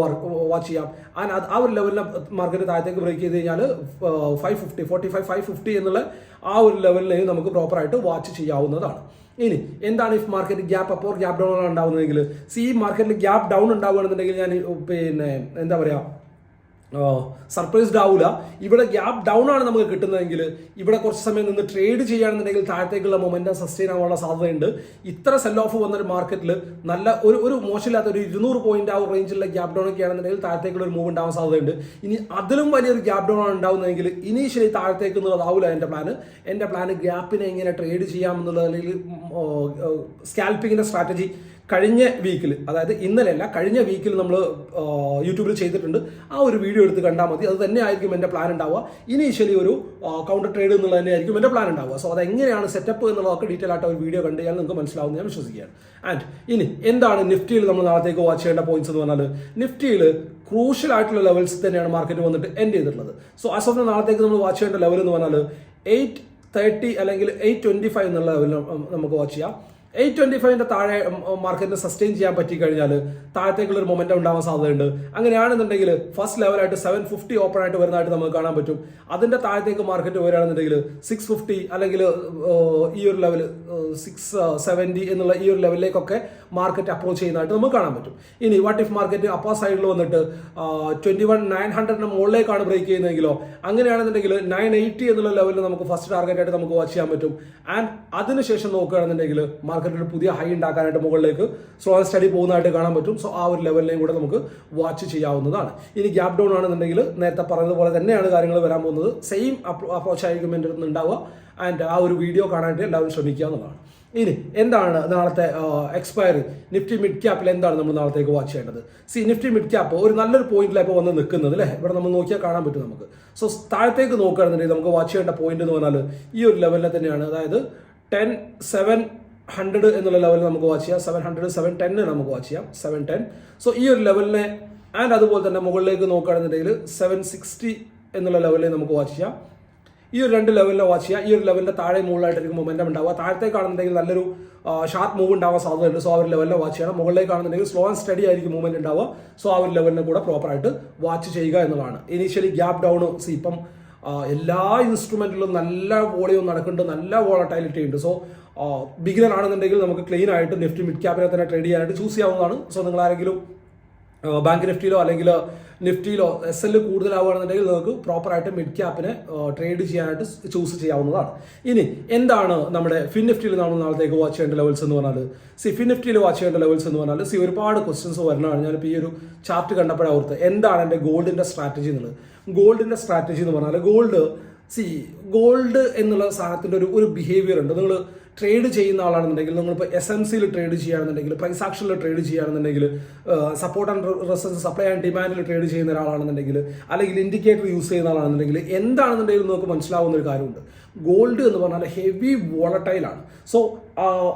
A: വാച്ച് ചെയ്യാം. ആൻഡ് ആ ഒരു ലെവലിനെ മാർക്കറ്റ് താഴത്തേക്ക് ബ്രേക്ക് ചെയ്ത് കഴിഞ്ഞാൽ 45,550 എന്നുള്ള ആ ഒരു ലെവലിനെയും നമുക്ക് പ്രോപ്പറായിട്ട് വാച്ച് ചെയ്യാവുന്നതാണ്. ഇനി എന്താണ് if market gap up or gap down ആണ് ഉണ്ടാവുന്നതെങ്കിൽ, ഈ മാർക്കറ്റിൽ ഗ്യാപ്പ് ഡൗൺ ഉണ്ടാവുകയാണെന്നുണ്ടെങ്കിൽ ഞാൻ എന്താ പറയുക സർപ്രൈസ്ഡ് ആവില്ല. ഇവിടെ ഗ്യാപ്പ് ഡൗൺ ആണ് നമുക്ക് കിട്ടുന്നതെങ്കിൽ ഇവിടെ കുറച്ച് സമയം നിന്ന് ട്രേഡ് ചെയ്യുകയാണെന്നുണ്ടെങ്കിൽ താഴത്തേക്കുള്ള മൊമെന്റം സസ്റ്റെയിൻ ആവാനുള്ള സാധ്യതയുണ്ട്. ഇത്ര സെൽ ഓഫ് വന്നൊരു മാർക്കറ്റിൽ നല്ല ഒരു മോശമില്ലാത്ത ഒരു 200 പോയിന്റ് ആ ഒരു റേഞ്ചിലുള്ള ഗ്യാപ്പ് ഡൗൺ ഒക്കെ ആണെന്നുണ്ടെങ്കിൽ താഴത്തേക്കുള്ള ഒരു മൂവ് ഉണ്ടാവാൻ സാധ്യതയുണ്ട്. ഇനി അതിലും വലിയൊരു ഗ്യാപ്പ് ഡൗൺ ആണ് ഉണ്ടാവുന്നതെങ്കിൽ ഇനീഷ്യലി താഴത്തേക്ക് എന്നുള്ളതാവില്ല എൻ്റെ പ്ലാന് ഗ്യാപ്പിനെ എങ്ങനെ ട്രേഡ് ചെയ്യാം എന്നുള്ളത്, അല്ലെങ്കിൽ സ്കാൽപ്പിങ്ങിന്റെ സ്ട്രാറ്റജി കഴിഞ്ഞ വീക്കിൽ, അതായത് ഇന്നലെയല്ല കഴിഞ്ഞ വീക്കിൽ നമ്മൾ യൂട്യൂബിൽ ചെയ്തിട്ടുണ്ട്. ആ ഒരു വീഡിയോ എടുത്ത് കണ്ടാൽ മതി. അത് തന്നെ ആയിരിക്കും എൻ്റെ പ്ലാൻ ഉണ്ടാവുക. ഇനീഷ്യലി ഒരു കൗണ്ടർ ട്രേഡ് എന്നുള്ളത് തന്നെ ആയിരിക്കും എൻ്റെ പ്ലാൻ ഉണ്ടാവുക. സോ അതെങ്ങനെയാണ് സെറ്റപ്പ് എന്നുള്ളതൊക്കെ ഡീറ്റെയിൽ ആയിട്ട് ഒരു വീഡിയോ കണ്ടു കഴിഞ്ഞാൽ നിങ്ങൾക്ക് മനസ്സിലാവുന്ന ഞാൻ വിശ്വസിക്കുകയാണ്. ആൻഡ് ഇനി എന്താണ് നിഫ്റ്റിയിൽ നമ്മൾ നാളത്തേക്ക് വാച്ച് ചെയ്യേണ്ട പോയിന്റ്സ് എന്ന് പറഞ്ഞാൽ, നിഫ്റ്റിയിൽ ക്രൂഷ്യൽ ആയിട്ടുള്ള ലെവൽസ് തന്നെയാണ് മാർക്കറ്റ് വന്നിട്ട് എൻഡ് ചെയ്തിട്ടുള്ളത്. സോ ആസ് ഓഫ് നാളത്തേക്ക് നമ്മൾ വാച്ച് ചെയ്യേണ്ട ലെവൽ എന്ന് പറഞ്ഞാൽ 830 അല്ലെങ്കിൽ 825 എന്നുള്ള ലെവലിൽ നമുക്ക് വാച്ച് ചെയ്യാം. 825 താഴെ മാർക്കറ്റിന് സസ്റ്റെയിൻ ചെയ്യാൻ പറ്റി കഴിഞ്ഞാൽ താഴത്തേക്കുള്ള ഒരു മൊമെന്റം ഉണ്ടാവാൻ സാധ്യതയുണ്ട്. അങ്ങനെയാണെന്നുണ്ടെങ്കിൽ ഫസ്റ്റ് ലെവലായിട്ട് 750 ഓപ്പൺ ആയിട്ട് വരുന്നതായിട്ട് നമുക്ക് കാണാൻ പറ്റും. അതിന്റെ താഴത്തേക്ക് മാർക്കറ്റ് വരികയാണെന്നുണ്ടെങ്കിൽ 650 അല്ലെങ്കിൽ ഈ ഒരു ലെവൽ 670 എന്നുള്ള ഈ ഒരു ലെവലിലേക്കൊക്കെ മാർക്കറ്റ് അപ്രോച്ച് ചെയ്യുന്നതായിട്ട് നമുക്ക് കാണാൻ പറ്റും. ഇനി വാട്ട് ഇഫ് മാർക്കറ്റ് അപ്പർ സൈഡിൽ വന്നിട്ട് 21,900 മുകളിലേക്കാണ് ബ്രേക്ക് ചെയ്യുന്നതെങ്കിലോ, അങ്ങനെയാണെന്നുണ്ടെങ്കിൽ 980 എന്നുള്ള ലെവലിൽ നമുക്ക് ഫസ്റ്റ് ടാർഗറ്റ് ആയിട്ട് നമുക്ക് വാച്ച് ചെയ്യാൻ പറ്റും. ആൻഡ് അതിനുശേഷം നോക്കുകയാണെന്നുണ്ടെങ്കിൽ മാർക്കറ്റ് ഒരു പുതിയ ഹൈ ഉണ്ടാക്കാനായിട്ട് മുകളിലേക്ക് സ്ലോ ആൻഡ് സ്റ്റഡി പോകുന്നതായിട്ട് കാണാൻ പറ്റും. സോ ആ ഒരു ലെവലിനെയും കൂടെ നമുക്ക് വാച്ച് ചെയ്യാവുന്നതാണ്. ഇനി ഗ്യാപ്പ് ഡൗൺ ആണെന്നുണ്ടെങ്കിൽ നേരത്തെ പറയുന്നത് പോലെ തന്നെയാണ് കാര്യങ്ങൾ വരാൻ പോകുന്നത്. സെയിം അപ്രോച്ച് ആയിരിക്കും എൻ്റെ അടുത്ത് ഉണ്ടാവുക. ആൻഡ് ആ ഒരു വീഡിയോ കാണാനായിട്ട് എല്ലാവരും ശ്രമിക്കുക എന്നുള്ളതാണ്. ഇനി എന്താണ് നാളത്തെ എക്സ്പയറി നിഫ്റ്റി മിഡ് ക്യാപ്പിൽ എന്താണ് നമ്മൾ നാളത്തേക്ക് വാച്ച് ചെയ്യേണ്ടത്? നിഫ്റ്റി മിഡ് ക്യാപ്പ് ഒരു നല്ലൊരു പോയിന്റിലാണ് ഇപ്പോൾ വന്ന് നിൽക്കുന്നത് അല്ലേ. ഇവിടെ നമ്മൾ നോക്കിയാൽ കാണാൻ പറ്റും നമുക്ക്. സോ താഴത്തേക്ക് നോക്കുകയാണെന്നുണ്ടെങ്കിൽ നമുക്ക് വാച്ച് ചെയ്യേണ്ട പോയിന്റ് എന്ന് പറഞ്ഞാൽ ഈ ഒരു ലെവലിൽ തന്നെയാണ്. അതായത് 10,700 എന്നുള്ള ലെവലിൽ നമുക്ക് വാച്ച് ചെയ്യാം. 700 710 നമുക്ക് വാച്ച് ചെയ്യാം. 710. സോ ഈ ഒരു ലെവലിനെ ആൻഡ് അതുപോലെ തന്നെ മുകളിലേക്ക് നോക്കുകയാണെന്നുണ്ടെങ്കിൽ 760 എന്നുള്ള ലെവലിൽ നമുക്ക് വാച്ച് ചെയ്യാം. ഈ ഒരു 2 ലെവലിനെ വാച്ച് ചെയ്യുക. ഈ ഒരു ലെവലിന്റെ താഴെ മുകളിലായിട്ടായിരിക്കും മൊമെന്റം ഉണ്ടാവുക. താഴത്തേക്കാണെന്നുണ്ടെങ്കിൽ നല്ലൊരു ഷാർപ്പ് മൂവ് ഉണ്ടാവാൻ സാധ്യതയുണ്ട്. സോ ആ ഒരു ലെവലിനെ വാച്ച് ചെയ്യണം. മുകളിലേക്കാണെന്നുണ്ടെങ്കിൽ സ്ലോ ആൻഡ് സ്റ്റഡി ആയിരിക്കും മൂവ്മെന്റ് ഉണ്ടാവുക. സോ ആ ഒരു ലെവലിനെ കൂടെ പ്രോപ്പറായിട്ട് വാച്ച് ചെയ്യുക എന്നുള്ളതാണ്. ഇനീഷ്യലി ഗ്യാപ്പ് ഡൗൺ ഇപ്പം എല്ലാ ഇൻസ്ട്രുമെന്റിലും നല്ല വോളിയം നടക്കുന്നുണ്ട്, നല്ല വോളറ്റൈലിറ്റി ഉണ്ട്. സോ ബിഗിനർ ആണെന്നുണ്ടെങ്കിൽ നമുക്ക് ക്ലീൻ ആയിട്ട് നിഫ്റ്റി മിഡ് ക്യാപ്പിനെ തന്നെ ട്രേഡ് ചെയ്യാനായിട്ട് ചൂസ് ചെയ്യാവുന്നതാണ്. സോ നിങ്ങൾ ആരെങ്കിലും ബാങ്ക് നിഫ്റ്റിയിലോ അല്ലെങ്കിൽ നിഫ്റ്റിയിലോ SL കൂടുതലാവുകയാണെന്നുണ്ടെങ്കിൽ നിങ്ങൾക്ക് പ്രോപ്പറായിട്ട് മിഡ് ക്യാപ്പിനെ ട്രേഡ് ചെയ്യാനായിട്ട് ചൂസ് ചെയ്യാവുന്നതാണ്. ഇനി എന്താണ് നമ്മുടെ ഫിൻ നിഫ്റ്റിയിൽ നമ്മൾ നാളത്തേക്ക് വാച്ച് ചെയ്യേണ്ട ലെവൽസ് എന്ന് പറഞ്ഞാൽ, ഫിൻ നിഫ്റ്റിയിൽ വാച്ച് ചെയ്യേണ്ട ലെവൽസ് എന്ന് പറഞ്ഞാൽ ഒരുപാട് ക്വസ്റ്റ്യൻസ് വരുന്നതാണ്. ഞാനിപ്പോൾ ഈ ഒരു ചാർട്ട് കണ്ടപ്പോഴേ ഓർത്ത് എന്താണ് എൻ്റെ ഗോൾഡിൻ്റെ സ്ട്രാറ്റജി എന്നുള്ളത്. ഗോൾഡിൻ്റെ സ്ട്രാറ്റജി എന്ന് പറഞ്ഞാൽ ഗോൾഡ് എന്നുള്ള സാധനത്തിൻ്റെ ഒരു ബിഹേവിയർ ഉണ്ട്. നിങ്ങൾ ട്രേഡ് ചെയ്യുന്ന ആളാണെന്നുണ്ടെങ്കിൽ, നിങ്ങളിപ്പോൾ SMCയിൽ ട്രേഡ് ചെയ്യുകയാണെന്നുണ്ടെങ്കിൽ, പ്രൈസ് ആക്ഷനിൽ ട്രേഡ് ചെയ്യുകയാണെന്നുണ്ടെങ്കിൽ, support and resistance supply and ഡിമാൻഡിൽ ട്രേഡ് ചെയ്യുന്ന ഒരാളാണെന്നുണ്ടെങ്കിൽ, അല്ലെങ്കിൽ ഇൻഡിക്കേറ്റർ യൂസ് ചെയ്യുന്ന ആളാണെന്നുണ്ടെങ്കിൽ, എന്താണെന്നുണ്ടെങ്കിൽ നമുക്ക് മനസ്സിലാവുന്ന ഒരു കാര്യമുണ്ട്. ഗോൾഡ് എന്ന് പറഞ്ഞാൽ ഹെവി വോളറ്റൈലാണ്. സോ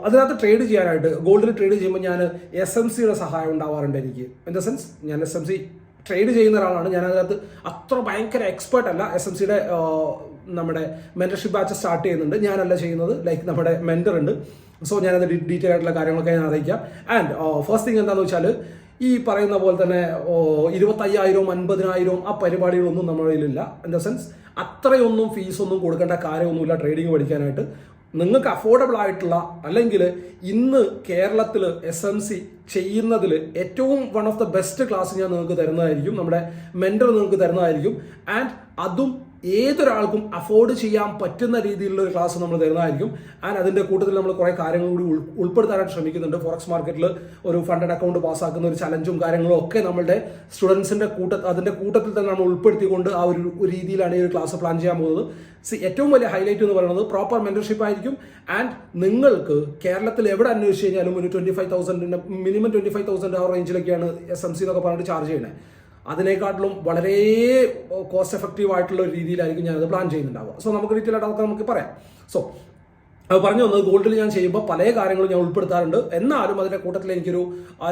A: അതിനകത്ത് ട്രേഡ് ചെയ്യാനായിട്ട് ഗോൾഡിൽ ട്രേഡ് ചെയ്യുമ്പോൾ ഞാൻ SMCയുടെ സഹായം ഉണ്ടാവാറുണ്ട്. എനിക്ക് ഇൻ ദ സെൻസ് ഞാൻ SMC ട്രേഡ് ചെയ്യുന്ന ഒരാളാണ്. ഞാൻ അതിനകത്ത് അത്ര ഭയങ്കര എക്സ്പേർട്ട് അല്ല. SMCയുടെ നമ്മുടെ മെന്റർഷിപ്പ് ബാച്ച് സ്റ്റാർട്ട് ചെയ്യുന്നുണ്ട്. ഞാനല്ല ചെയ്യുന്നത്, ലൈക്ക് നമ്മുടെ മെന്റർ ഉണ്ട്. സോ ഞാനത് ഡീറ്റെയിൽ ആയിട്ടുള്ള കാര്യങ്ങളൊക്കെ ഞാൻ അറിയിക്കാം. ആൻഡ് ഫസ്റ്റ് തിങ് എന്താണെന്ന് വെച്ചാൽ, ഈ പറയുന്ന പോലെ തന്നെ 25,000 50,000 ആ പരിപാടികളൊന്നും നമ്മുടെ കയ്യിലില്ല. ഇൻ ദ സെൻസ് അത്രയൊന്നും ഫീസൊന്നും കൊടുക്കേണ്ട കാര്യമൊന്നുമില്ല ട്രേഡിംഗ് പഠിക്കാനായിട്ട്. നിങ്ങൾക്ക് അഫോർഡബിൾ ആയിട്ടുള്ള, അല്ലെങ്കിൽ ഇന്ന് കേരളത്തിൽ SMC ചെയ്യുന്നതിൽ ഏറ്റവും one of the best class ഞാൻ നിങ്ങൾക്ക് തരുന്നതായിരിക്കും. നമ്മുടെ മെന്റർ നിങ്ങൾക്ക് തരുന്നതായിരിക്കും. ആൻഡ് അതും ഏതൊരാൾക്കും അഫോർഡ് ചെയ്യാൻ പറ്റുന്ന രീതിയിലുള്ള ഒരു ക്ലാസ് നമ്മൾ തരുന്നതായിരിക്കും. ആൻഡ് അതിൻ്റെ കൂട്ടത്തിൽ നമ്മൾ കുറേ കാര്യങ്ങൾ കൂടി ഉൾപ്പെടുത്താനായിട്ട് ശ്രമിക്കുന്നുണ്ട്. ഫോറക്സ് മാർക്കറ്റിൽ ഒരു ഫണ്ടഡ് അക്കൗണ്ട് പാസ്സാക്കുന്ന ഒരു ചലഞ്ചും കാര്യങ്ങളും ഒക്കെ നമ്മളുടെ സ്റ്റുഡൻസിൻ്റെ അതിൻ്റെ കൂട്ടത്തിൽ തന്നെ നമ്മൾ ഉൾപ്പെടുത്തിക്കൊണ്ട് ആ ഒരു രീതിയിലാണ് ഈ ഒരു ക്ലാസ് പ്ലാൻ ചെയ്യാൻ പോകുന്നത്. ഏറ്റവും വലിയ ഹൈലൈറ്റ് എന്ന് പറയുന്നത് പ്രോപ്പർ മെന്റർഷിപ്പ് ആയിരിക്കും. ആൻഡ് നിങ്ങൾക്ക് കേരളത്തിൽ എവിടെ അന്വേഷിച്ച് കഴിഞ്ഞാലും ഒരു 25,000 മിനിമം 25,000 ആ റേഞ്ചിലൊക്കെയാണ് SMC എന്നൊക്കെ പറഞ്ഞിട്ട് ചാർജ് ചെയ്യുന്നത്. അതിനേക്കാട്ടിലും വളരെ കോസ്റ്റ് എഫക്റ്റീവ് ആയിട്ടുള്ള ഒരു രീതിയിലായിരിക്കും ഞാനത് പ്ലാൻ ചെയ്യുന്നുണ്ടാവുക. സോ നമുക്ക് ഡീറ്റെയിൽ ആയിട്ട് അതൊക്കെ നമുക്ക് പറയാം. സോ അത് പറഞ്ഞു വന്നത്, ഗോൾഡിൽ ഞാൻ ചെയ്യുമ്പോൾ പല കാര്യങ്ങളും ഞാൻ ഉൾപ്പെടുത്താറുണ്ട്. എന്നാലും അതിൻ്റെ കൂട്ടത്തിൽ എനിക്കൊരു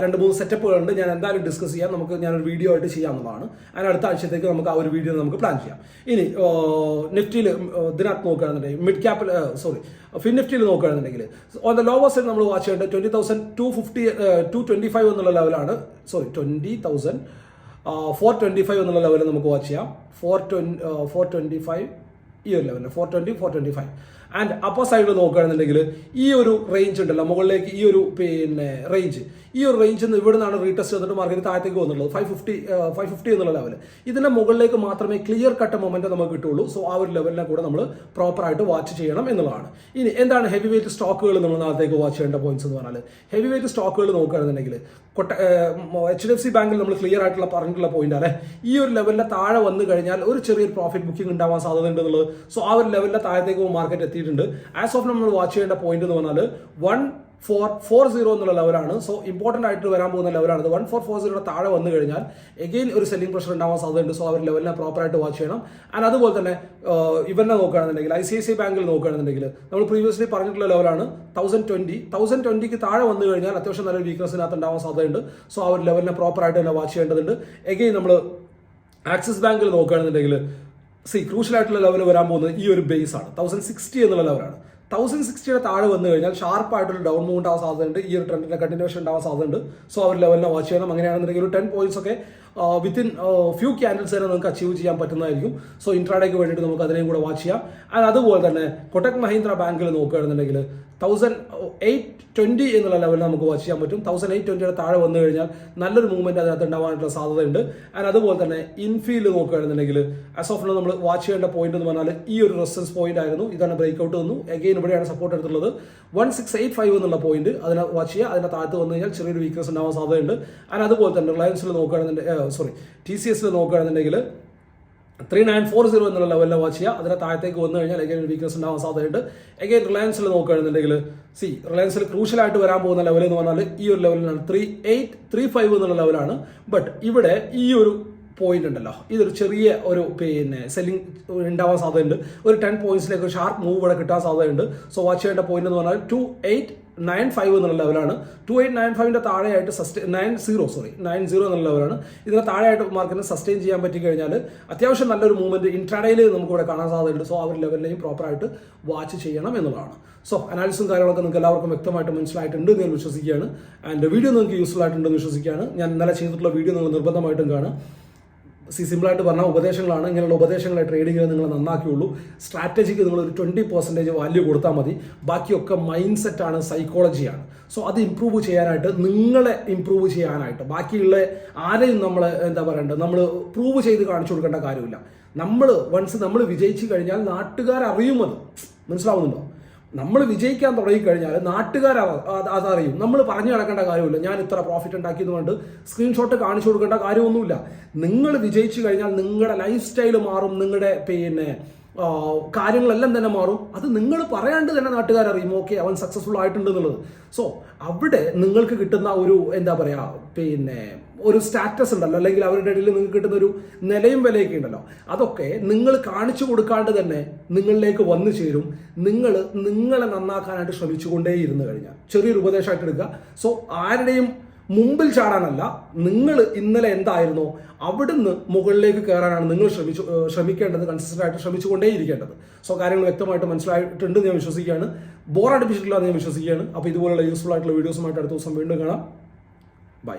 A: 2-3 സെറ്റപ്പുകളുണ്ട്. ഞാൻ എന്തായാലും ഡിസ്കസ് ചെയ്യാം. ഞാനൊരു വീഡിയോ ആയിട്ട് ചെയ്യാവുന്നതാണ്. അതിന് അടുത്ത ആഴ്ചത്തേക്ക് നമുക്ക് ആ ഒരു വീഡിയോ നമുക്ക് പ്ലാൻ ചെയ്യാം. ഇനി നിഫ്റ്റിയിൽ ഇതിനകത്ത് നോക്കുകയാണെന്നുണ്ടെങ്കിൽ, മിഡ് ക്യാപ്പിൽ ഫിൻ നിഫ്റ്റിയിൽ നോക്കുകയാണെന്നുണ്ടെങ്കിൽ ഓൺ ദ ലോവർ സൈഡ് നമ്മൾ വാച്ച് ചെയ്യേണ്ടത് 20,225 എന്നുള്ള ലെവലാണ്. 425 എന്നുള്ള ലെവലിൽ നമുക്ക് വാച്ച് ചെയ്യാം. 425 ഈ ഒരു ലെവലിൽ 420, 425. ആൻഡ് അപ്പർ സൈഡിൽ നോക്കുകയാണെന്നുണ്ടെങ്കിൽ ഈ ഒരു റേഞ്ച് ഉണ്ടല്ലോ മുകളിലേക്ക്, ഈ ഒരു റേഞ്ചിൽ നിന്ന് ഇവിടെ നിന്നാണ് റീടെസ്റ്റ് ചെയ്തിട്ട് മാർക്കറ്റ് താഴത്തേക്ക് വന്നുള്ളത് 550 എന്നുള്ള ലെവൽ. ഇതിന്റെ മുകളിലേക്ക് മാത്രമേ ക്ലിയർ കട്ട് മൊമെന്റ് നമുക്ക് കിട്ടുള്ളൂ. സോ ആ ഒരു ലെവലിനെ കൂടെ നമ്മൾ പ്രോപ്പറായിട്ട് വാച്ച് ചെയ്യണം എന്നുള്ളതാണ്. ഇനി എന്താണ് ഹെവി വെയിറ്റ് സ്റ്റോക്കുകൾ നമ്മൾ നാളത്തേക്ക് വാച്ച് ചെയ്യേണ്ട പോയിന്റ്സ് എന്ന് പറഞ്ഞാൽ, ഹെവി വെയിറ്റ് സ്റ്റോക്കുകൾ നോക്കുകയാണെന്നുണ്ടെങ്കിൽ HDFC ബാങ്കിൽ നമ്മൾ ക്ലിയർ ആയിട്ടുള്ള പറഞ്ഞിട്ടുള്ള പോയിന്റ് ആണ്, ഈ ഒരു ലെവലിന്റെ താഴെ വന്നു കഴിഞ്ഞാൽ ഒരു ചെറിയൊരു പ്രോഫിറ്റ് ബുക്കിംഗ് ഉണ്ടാവാൻ സാധ്യത ഉണ്ടെന്നുള്ളത്. സോ ആ ഒരു ലെവലിന്റെ താഴത്തേക്ക് മാർക്കറ്റ് എത്തിയിട്ടുണ്ട്. ആസ് ഓഫ് നമ്മൾ വാച്ച് ചെയ്യേണ്ട പോയിന്റ് എന്ന് പറഞ്ഞാൽ 1440 എന്നുള്ള ലെവലാണ്. സോ ഇമ്പോർട്ടന്റ് ആയിട്ട് വരാൻ പോകുന്ന ലെവലാണ്. 1440 താഴെ വന്നു കഴിഞ്ഞാൽ എഗെയിൻ ഒരു സെല്ലിംഗ് പ്രഷർ ഉണ്ടാവാൻ സാധ്യതയുണ്ട്. സോ ആ ഒരു ലെവലിനെ പ്രോപ്പറായിട്ട് വാച്ച് ചെയ്യണം. ആൻഡ് അതുപോലെ തന്നെ ഇവനെ നോക്കുകയാണെന്നുണ്ടെങ്കിൽ ICICI ബാങ്കിൽ നോക്കുകയാണെന്നുണ്ടെങ്കിൽ നമ്മൾ പ്രീവിയസ്ലി പറഞ്ഞിട്ടുള്ള ലെവലാണ് 1020 താഴെ വന്നു കഴിഞ്ഞാൽ അത്യാവശ്യം നല്ലൊരു വീക്ക്നെസ്സിനകത്ത് ഉണ്ടാവാൻ സാധ്യതയുണ്ട്. സോ ആ ഒരു ലെവലിനെ പ്രോപ്പറായിട്ട് തന്നെ വാച്ച് ചെയ്യേണ്ടതുണ്ട്. എഗെയിൻ നമ്മൾ ആക്സിസ് ബാങ്കിൽ നോക്കുകയാണെന്നുണ്ടെങ്കിൽ ക്രൂഷ്യൽ ആയിട്ടുള്ള ലെവൽ വരാൻ പോകുന്നത് ഈ ഒരു ബേസ് ആണ്, 1060 എന്നുള്ള ലെവലാണ്. 1060 താഴെ വന്നു കഴിഞ്ഞാൽ ഷാർപ്പായിട്ടൊരു ഡൗൺ മൂവ് ഉണ്ടാവാൻ സാധ്യതയുണ്ട്. ഈ ഒരു ട്രെൻഡിന്റെ കണ്ടിന്യൂഷൻ ഉണ്ടാവാൻ സാധ്യതയുണ്ട്. സോ ആ ഒരു ലെവലിനെ വാച്ച് ചെയ്യണം. അങ്ങനെയാണെന്നുണ്ടെങ്കിൽ ഒരു 10 പോയിന്റ്സ് ഒക്കെ വിത്തിൻ ഫ്യൂ ക്യാൻഡിൽസ് തന്നെ നമുക്ക് അച്ചീവ് ചെയ്യാൻ പറ്റുന്നതായിരിക്കും. സോ ഇൻട്രാഡേക്ക് വേണ്ടിയിട്ട് നമുക്ക് അതിനെയും കൂടെ വാച്ച് ചെയ്യാം. ആൻഡ് അതുപോലെ തന്നെ കൊട്ടക് മഹീന്ദ്ര ബാങ്കിൽ നോക്കുകയാണെന്നുണ്ടെങ്കിൽ 1820 എന്നുള്ള ലെവലിൽ നമുക്ക് വാച്ച് ചെയ്യാൻ പറ്റും. 1820 താഴെ വന്നു കഴിഞ്ഞാൽ നല്ലൊരു മൂവ്മെന്റ് അതിനകത്ത് ഉണ്ടാവാനായിട്ടുള്ള സാധ്യതയുണ്ട്. ആൻഡ് അതുപോലെ തന്നെ ഇൻഫീൽഡ് നോക്കുകയാണെന്നുണ്ടെങ്കിൽ ആസ് ഓഫ് നമ്മൾ വാച്ച് ചെയ്യേണ്ട പോയിന്റ് എന്ന് പറഞ്ഞാൽ ഈ ഒരു റെസിസ്റ്റൻസ് പോയിന്റ് ആയിരുന്നു. ഇതാണ് ബ്രേക്ക് ഔട്ട് വന്നു. എഗെയിൻ ഇവിടെയാണ് സപ്പോർട്ട് എടുത്തുള്ളത് 1685 എന്നുള്ള പോയിന്റ്. അതിനെ വാച്ച് ചെയ്യുക. അതിന്റെ താഴത്ത് വന്നു കഴിഞ്ഞാൽ ചെറിയൊരു വീക്ക്നെസ് ഉണ്ടാവാൻ സാധ്യതയുണ്ട്. ആൻഡ് അതുപോലെ തന്നെ റിലയൻസിൽ നോക്കുകയാണെന്നുണ്ടെങ്കിൽ TCSൽ നോക്കുകയാണെന്നുണ്ടെങ്കിൽ 3940 എന്നുള്ള ലെവലിൽ വാച്ച് ചെയ്യുക. അതിന്റെ താഴത്തേക്ക് വന്നു കഴിഞ്ഞാൽ എഗെയിൻ വീക്ക്നെസ് ഉണ്ടാവാൻ സാധ്യതയുണ്ട്. എഗെയിൻ റിലയൻസിൽ നോക്കുകയാണെന്നുണ്ടെങ്കിൽ റിലയൻസിൽ ക്രൂഷ്യൽ ആയിട്ട് വരാൻ പോകുന്ന ലെവൽ എന്ന് പറഞ്ഞാൽ ഈ ഒരു ലെവലിലാണ് 3835 എന്നുള്ള ലെവലാണ്. ബട്ട് ഇവിടെ ഈ ഒരു പോയിന്റ് ഉണ്ടല്ലോ, ഇതൊരു ചെറിയ ഒരു സെല്ലിംഗ് ഉണ്ടാവാൻ സാധ്യതയുണ്ട്. ഒരു 10 പോയിന്റ്സിലേക്ക് ഒരു ഷാർപ്പ് മൂവ് ഇവിടെ കിട്ടാൻ സാധ്യതയുണ്ട്. സോ വാച്ച് ചെയ്യേണ്ട പോയിന്റ് എന്ന് പറഞ്ഞാൽ 2895 എന്നുള്ള ലെവലാണ്. 2895ന്റെ താഴെയായിട്ട് 90 എന്നുള്ള ലെവലാണ്. ഇതിന് താഴെയായിട്ട് മാർക്കറ്റിന് സസ്റ്റെയിൻ ചെയ്യാൻ പറ്റി കഴിഞ്ഞാൽ അത്യാവശ്യം നല്ലൊരു മൂവ്മെന്റ് ഇൻട്രാഡേയിൽ നമുക്ക് ഇവിടെ കാണാൻ സാധ്യതയുണ്ട്. സോ ആ ഒരു ലെവലിനെയും പ്രോപ്പറായിട്ട് വാച്ച് ചെയ്യണം എന്നുള്ളതാണ്. സോ അനാലിസും കാര്യങ്ങളൊക്കെ നിങ്ങൾക്ക് എല്ലാവർക്കും വ്യക്തമായിട്ട് മനസ്സിലായിട്ടുണ്ട് എന്ന് ഞാൻ വിശ്വസിക്കുകയാണ്. ആൻഡ് വീഡിയോ നിങ്ങൾക്ക് യൂസ്ഫുൾ ആയിട്ടുണ്ടെന്ന് വിശ്വസിക്കുകയാണ്. ഞാൻ ഇന്നലെ ചെയ്തിട്ടുള്ള വീഡിയോ നിങ്ങൾ നിർബന്ധമായിട്ടും കാണാം. സിമ്പിളായിട്ട് പറഞ്ഞാൽ ഉപദേശങ്ങളാണ്. ഇങ്ങനെയുള്ള ഉപദേശങ്ങളെ ട്രേഡിങ്ങിൽ നിങ്ങൾ നന്നാക്കിയുള്ളൂ. സ്ട്രാറ്റജിക്ക് നിങ്ങൾ ഒരു 20% വാല്യൂ കൊടുത്താൽ മതി. ബാക്കിയൊക്കെ മൈൻഡ് സെറ്റാണ്, സൈക്കോളജിയാണ്. സോ അത് ഇമ്പ്രൂവ് ചെയ്യാനായിട്ട്, നിങ്ങളെ ഇമ്പ്രൂവ് ചെയ്യാനായിട്ട് ബാക്കിയുള്ള ആരെയും നമ്മൾ എന്താ പറയേണ്ടത്, നമ്മൾ പ്രൂവ് ചെയ്ത് കാണിച്ചു കൊടുക്കേണ്ട കാര്യമില്ല. നമ്മൾ വിജയിച്ചു കഴിഞ്ഞാൽ നാട്ടുകാരറിയും. അത് മനസ്സിലാവുന്നുണ്ടോ? നമ്മൾ വിജയിക്കാൻ തുടങ്ങിക്കഴിഞ്ഞാൽ നാട്ടുകാർ അതറിയും. നമ്മൾ പറഞ്ഞു നടക്കേണ്ട കാര്യമില്ല. ഞാൻ ഇത്ര പ്രോഫിറ്റ് ഉണ്ടാക്കിയതുകൊണ്ട് സ്ക്രീൻഷോട്ട് കാണിച്ചു കൊടുക്കേണ്ട കാര്യമൊന്നുമില്ല. നിങ്ങൾ വിജയിച്ചു കഴിഞ്ഞാൽ നിങ്ങളുടെ ലൈഫ് സ്റ്റൈൽ മാറും, നിങ്ങളുടെ കാര്യങ്ങളെല്ലാം തന്നെ മാറും. അത് നിങ്ങൾ പറയാണ്ട് തന്നെ നാട്ടുകാരറിയും, ഓക്കെ അവൻ സക്സസ്ഫുൾ ആയിട്ടുണ്ട് എന്നുള്ളത്. സോ അവിടെ നിങ്ങൾക്ക് കിട്ടുന്ന ഒരു എന്താ പറയുക ഒരു സ്റ്റാറ്റസ് ഉണ്ടല്ലോ, അല്ലെങ്കിൽ അവരുടെ ഇടയിൽ നിങ്ങൾക്ക് കിട്ടുന്ന ഒരു നിലയും വിലയൊക്കെ ഉണ്ടല്ലോ, അതൊക്കെ നിങ്ങൾ കാണിച്ചു കൊടുക്കാണ്ട് തന്നെ നിങ്ങളിലേക്ക് വന്നു ചേരും. നിങ്ങളെ നന്നാക്കാനായിട്ട് ശ്രമിച്ചുകൊണ്ടേ ഇരുന്ന് കഴിഞ്ഞാൽ ചെറിയൊരു ഉപദേശമായിട്ട് എടുക്കുക. സോ ആരുടെയും മുമ്പിൽ ചാടാനല്ല, നിങ്ങൾ ഇന്നലെ എന്തായിരുന്നോ അവിടുന്ന് മുകളിലേക്ക് കയറാനാണ് നിങ്ങൾ ശ്രമിക്കേണ്ടത്, കൺസിസ്റ്റന്റ് ആയിട്ട് ശ്രമിച്ചുകൊണ്ടേ ഇരിക്കേണ്ടത്. സോ കാര്യങ്ങൾ വ്യക്തമായിട്ട് മനസ്സിലായിട്ടുണ്ട് ഞാൻ വിശ്വസിക്കുകയാണ്. ബോറടിപ്പിച്ചിട്ടില്ല എന്ന് ഞാൻ വിശ്വസിക്കുകയാണ്. അപ്പോൾ ഇതുപോലുള്ള യൂസ്ഫുൾ ആയിട്ടുള്ള വീഡിയോസുമായിട്ട് അടുത്ത ദിവസം വീണ്ടും കാണാം. ബൈ.